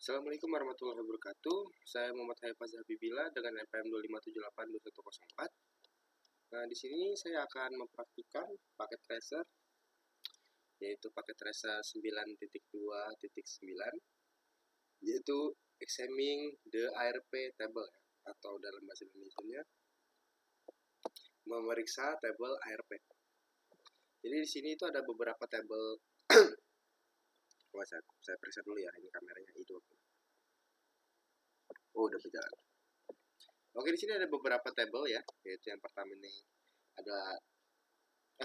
Assalamualaikum warahmatullahi wabarakatuh. Saya Muhammad Haifaz Habibila dengan NPM 2578214. Nah, di sini saya akan mempraktikkan paket tracer, yaitu paket tracer 9.2.9, yaitu examining the ARP table, atau dalam bahasa Indonesia memeriksa tabel ARP. Jadi di sini itu ada beberapa tabel. Saya periksa dulu ya, ini kameranya itu. Oh, udah berjalan. Oke, di sini ada beberapa tabel ya, yaitu yang pertama ini ada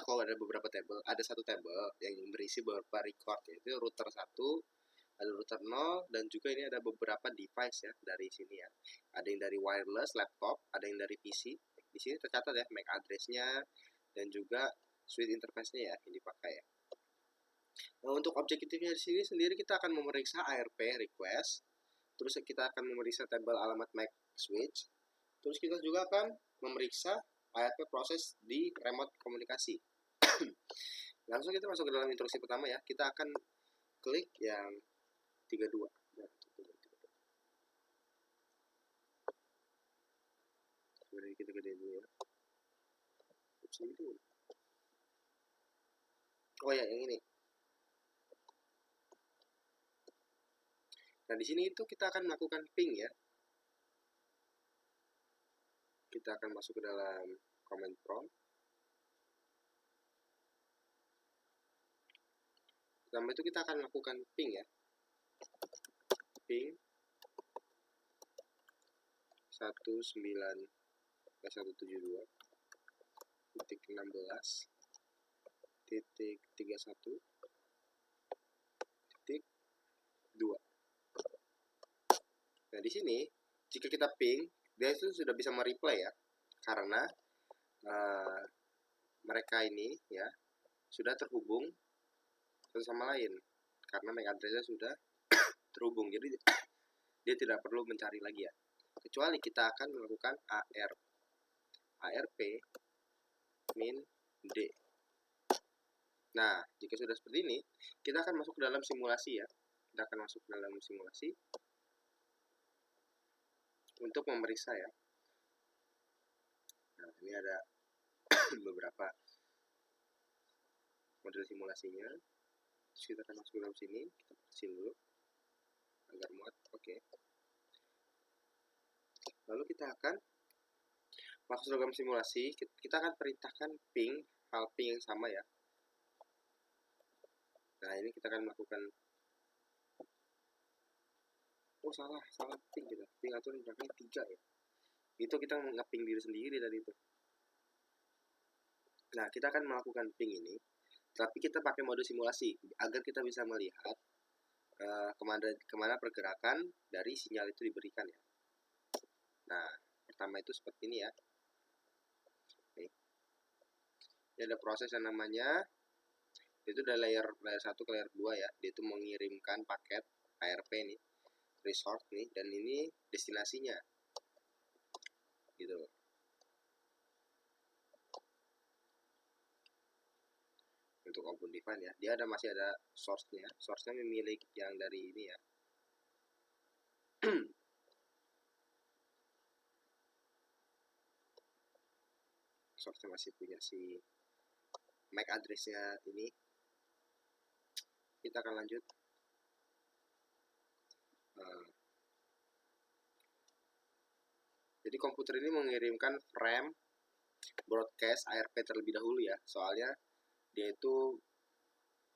kalau ada beberapa tabel, ada satu tabel yang berisi beberapa record, yaitu router 1, ada router 0, dan juga ini ada beberapa device ya dari sini ya. Ada yang dari wireless laptop, ada yang dari PC. Di sini tercatat ya MAC address-nya dan juga switch interface-nya ya yang dipakai ya. Nah, untuk objektifnya di sini sendiri kita akan memeriksa ARP request, terus kita akan memeriksa tabel alamat MAC switch, terus kita juga akan memeriksa ARP proses di remote komunikasi. Langsung kita masuk ke dalam instruksi pertama ya. Kita akan klik yang 32. Sebenarnya kita gedein dulu ya. Oh ya, yang ini. Nah, di sini itu kita akan melakukan ping ya. Kita akan masuk ke dalam command prompt. Pertama itu kita akan melakukan ping ya. Ping 19.172.31.2. Nah, di sini jika kita ping, dia itu sudah bisa mereply ya, karena mereka ini ya sudah terhubung satu sama lain karena MAC address-nya sudah terhubung. Jadi dia tidak perlu mencari lagi ya. Kecuali kita akan melakukan ARP min D. Nah, jika sudah seperti ini, kita akan masuk ke dalam simulasi ya. Kita akan masuk ke dalam simulasi untuk memeriksa ya. Nah, ini ada beberapa model simulasinya. Terus kita akan masuk ke dalam sini, kita kecil dulu agar muat. Oke. Lalu kita akan masuk ke dalam simulasi. Kita akan perintahkan ping, hal ping yang sama ya. Nah, ini kita akan melakukan. Oh, salah ping kita. Ping aturan belakangnya 3 ya. Itu kita nge-ping diri sendiri tadi itu. Nah, kita akan melakukan ping ini, tapi kita pakai mode simulasi agar kita bisa melihat kemana pergerakan dari sinyal itu diberikan ya. Nah, pertama itu seperti ini ya. Oke. Ini ada proses yang namanya, itu dari layer 1 ke layer 2 ya. Dia itu mengirimkan paket ARP nih, resource nih, dan ini destinasinya gitu. Untuk open define ya, dia masih ada source-nya memiliki yang dari ini ya. Source-nya masih punya si MAC address-nya ini. Kita akan lanjut. Jadi komputer ini mengirimkan frame broadcast ARP terlebih dahulu ya, soalnya dia itu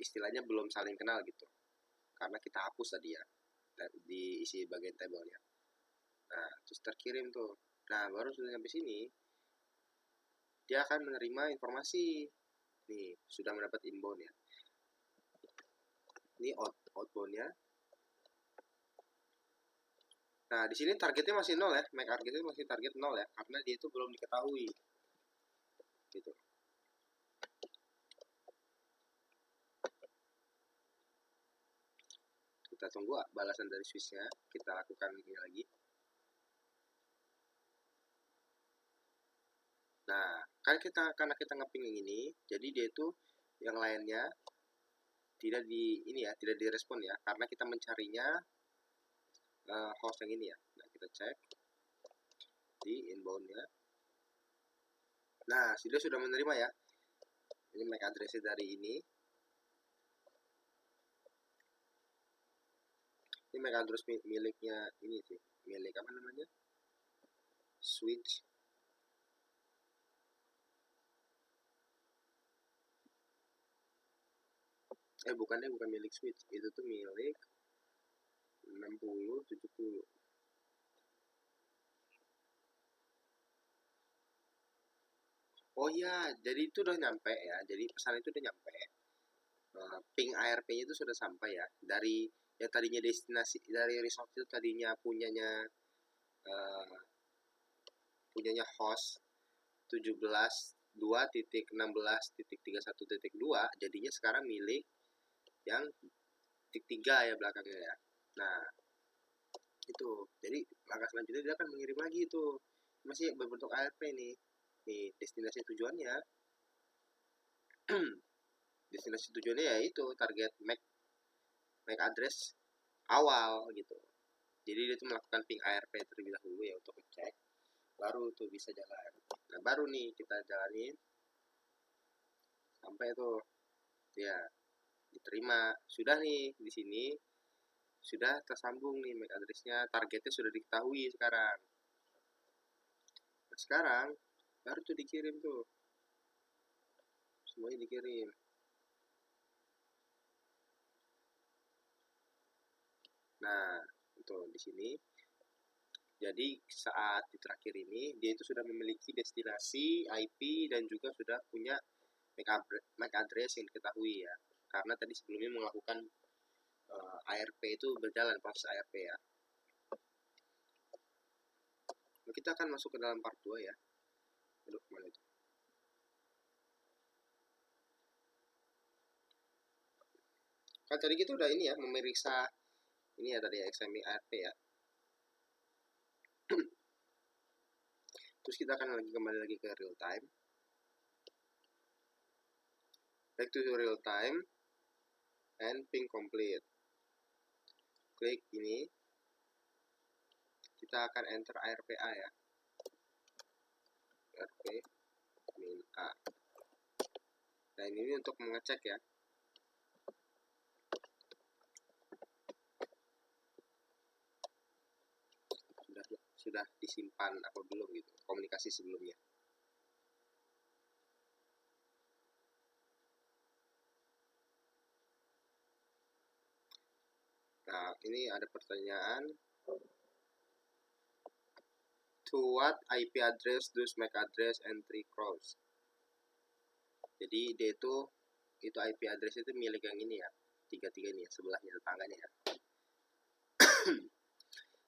istilahnya belum saling kenal gitu, karena kita hapus tadi ya di isi bagian tabelnya. Nah, terus terkirim tuh. Nah, baru sudah sampai sini, dia akan menerima informasi. Nih, sudah mendapat inbound ya. Ini outbound-nya. Nah, di sini targetnya masih 0 ya. MAC targetnya masih target 0 ya, karena dia itu belum diketahui. Gitu. Kita tunggu balasan dari switch-nya. Kita lakukan ini lagi. Nah, karena kita ngeping yang ini, jadi dia itu yang lainnya tidak direspon ya, karena kita mencarinya host yang ini ya. Nah, kita cek di inbound-nya. Nah, sudah menerima ya. Ini MAC address dari ini. Ini MAC address miliknya ini sih. Milik apa namanya? Switch. Bukan milik Switch. Itu tuh milik 6070. Oh iya, jadi itu udah nyampe ya. Jadi pesan itu udah nyampe. Ping ARP-nya itu sudah sampai ya. Dari yang tadinya destinasi dari resort itu tadinya punyanya host 17.2.16.31.2, jadinya sekarang milik yang titik 3 ya belakangnya ya. Nah, itu. Jadi langkah selanjutnya dia akan mengirim lagi itu. Masih berbentuk ARP nih. Nih, destinasi tujuannya. Destinasi tujuannya ya itu target MAC address awal gitu. Jadi dia tuh melakukan ping ARP terlebih dahulu ya untuk ngecek, baru tuh bisa jalan. Nah, baru nih kita jalanin sampai tuh ya diterima. Sudah nih di sini sudah tersambung nih MAC addressnya, targetnya sudah diketahui sekarang. Nah, sekarang baru tuh dikirim tuh, semuanya dikirim. Nah, untuk di sini. Jadi saat di terakhir ini dia itu sudah memiliki destinasi IP dan juga sudah punya MAC address yang diketahui ya. Karena tadi sebelumnya melakukan ARP itu berjalan, proses ARP ya. Nah, kita akan masuk ke dalam part 2 ya. Aduh, kemana itu? Kan tadi kita udah ini ya, memeriksa ini ya tadi ya, XMI ARP ya. Terus kita akan kembali lagi ke real time. Back to real time and ping complete. Klik ini. Kita akan enter ARPA ya. ARP min A. Nah, ini untuk mengecek ya. Sudah disimpan apa belum gitu, komunikasi sebelumnya. Nah, ini ada pertanyaan. To what IP address does MAC address entry cross? Jadi dia itu IP address itu milik yang ini ya, 33 ini ya, sebelahnya tetangganya ya.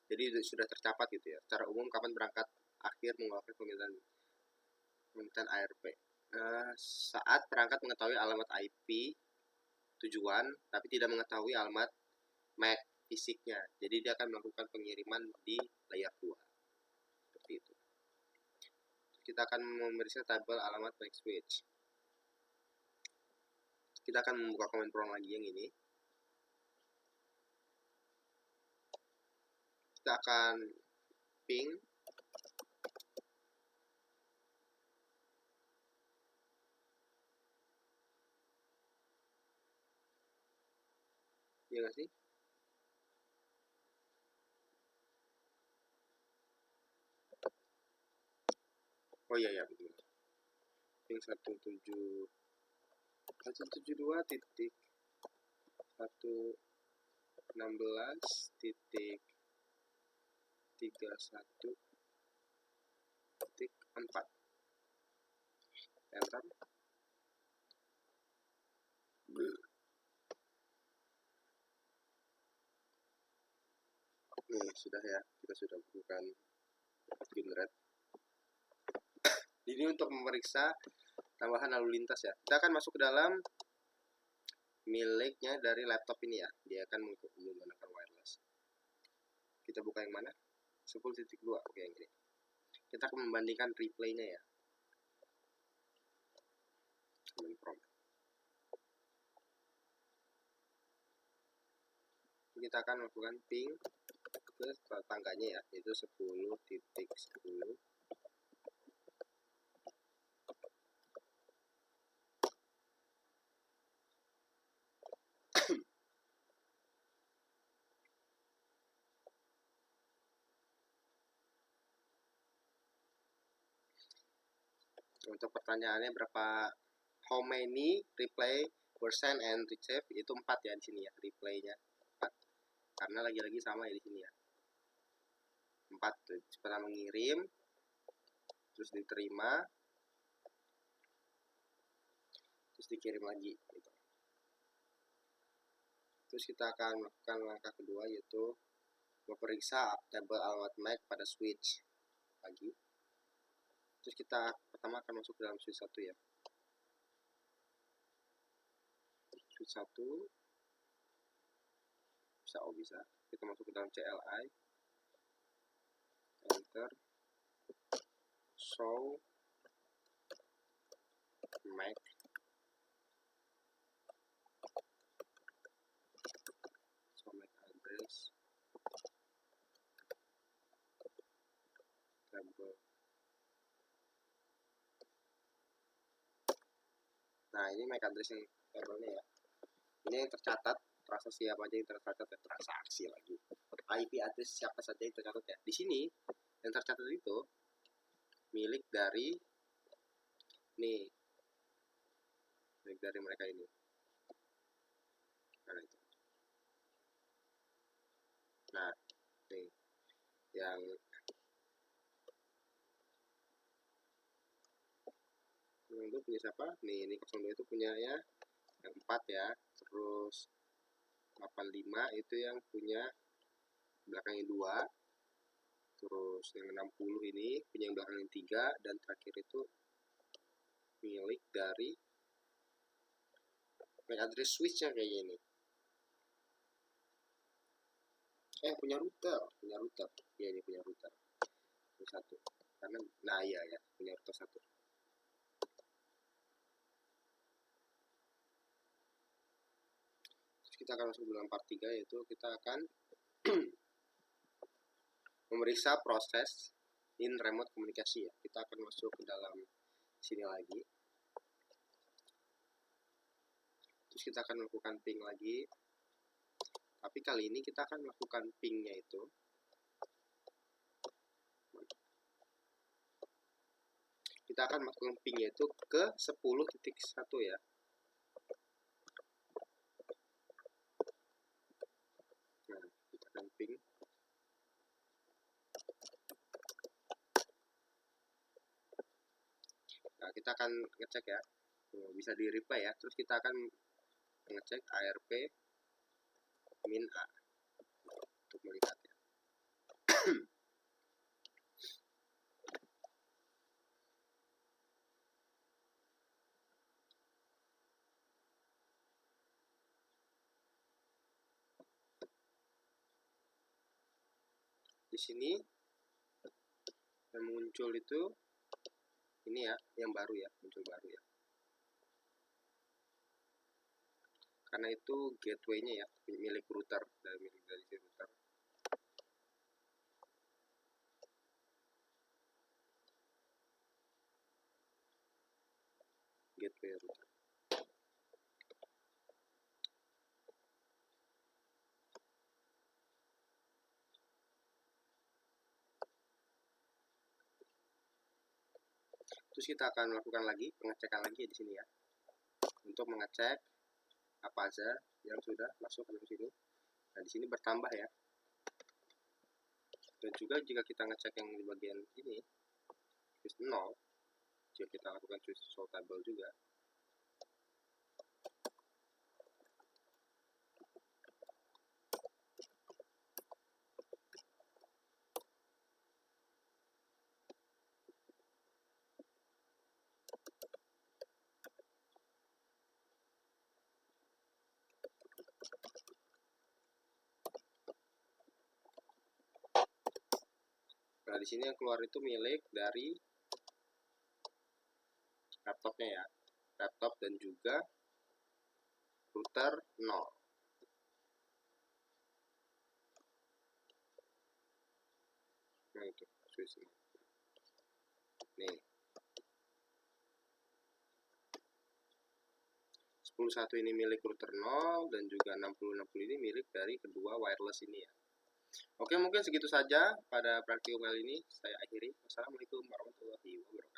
Jadi sudah tercatat gitu ya. Secara umum kapan berangkat akhir mengeluarkan permintaan ARP. Saat perangkat mengetahui alamat IP tujuan tapi tidak mengetahui alamat MAC fisiknya. Jadi dia akan melakukan pengiriman di layer 2. Seperti itu. Kita akan memeriksa tabel alamat MAC switch. Kita akan membuka command prompt lagi yang ini. Kita akan ping ya nggak sih? Oh iya ya betul. Ping 172 titik 116 titik 31 titik 4. Enter. Nih sudah ya, kita sudah bukan generate. Ini untuk memeriksa tambahan lalu lintas ya. Kita akan masuk ke dalam miliknya dari laptop ini ya. Dia akan menggunakan wireless. Kita buka yang mana? 10.2. Oke, yang ini. Kita akan membandingkan replaynya ya. Command prompt. Kita akan melakukan ping ke nya ya, itu 10.10. Untuk pertanyaannya berapa, how many replay percent and retrieve, itu 4 ya di sini ya, replaynya 4. Karena lagi-lagi sama ya di sini ya. 4 tuh. Pertama mengirim, terus diterima, terus dikirim lagi gitu. Terus kita akan melakukan langkah kedua, yaitu memeriksa tabel alamat MAC pada switch lagi. Terus kita pertama akan masuk ke dalam switch 1 ya. Switch 1 bisa kita masuk ke dalam CLI, enter, show MAC, address, tabel. Nah, ini MAC address yang tabelnya ya. Ini yang tercatat, transaksi apa aja yang tercatat ya, transaksi lagi. IP address siapa saja yang tercatat ya. Di sini yang tercatat itu milik dari mereka ini. Nah, itu. Nah, nih yang itu punya siapa? Nih, ini 02 itu punya ya yang 4 ya. Terus 85 itu yang punya belakangnya 2. Terus yang 60 ini punya yang belakangnya 3, dan terakhir itu milik dari MAC address switch-nya kayaknya ini. Punya router. Ya, ini punya router. Ini 1. Karena ya, punya router 1. Terus kita akan masuk dalam part 3, yaitu kita akan memeriksa proses in remote komunikasi ya. Kita akan masuk ke dalam sini lagi. Terus kita akan melakukan ping lagi. Tapi kali ini kita akan melakukan pingnya itu ke 10.1 ya. Nah, kita akan ping. Nah, kita akan ngecek ya. Bisa di reply ya. Terus kita akan ngecek ARP min A untuk melihat ya. Di sini yang muncul itu ini ya, yang baru ya, muncul baru ya. Karena itu gateway-nya ya, milik router, dari si router. Gateway router. Terus kita akan melakukan lagi pengecekan lagi di sini ya, untuk mengecek apa aja yang sudah masuk ke sini. Nah, di sini bertambah ya. Dan juga jika kita ngecek yang di bagian ini switch 0, jika kita lakukan switch table juga, nah di sini yang keluar itu milik dari laptopnya ya, laptop dan juga router 0. untuk switch mode. Nih 10.1 ini milik router 0 dan juga 6060 ini milik dari kedua wireless ini ya. Oke, mungkin segitu saja pada praktikum kali ini. Saya akhiri. Wassalamualaikum warahmatullahi wabarakatuh.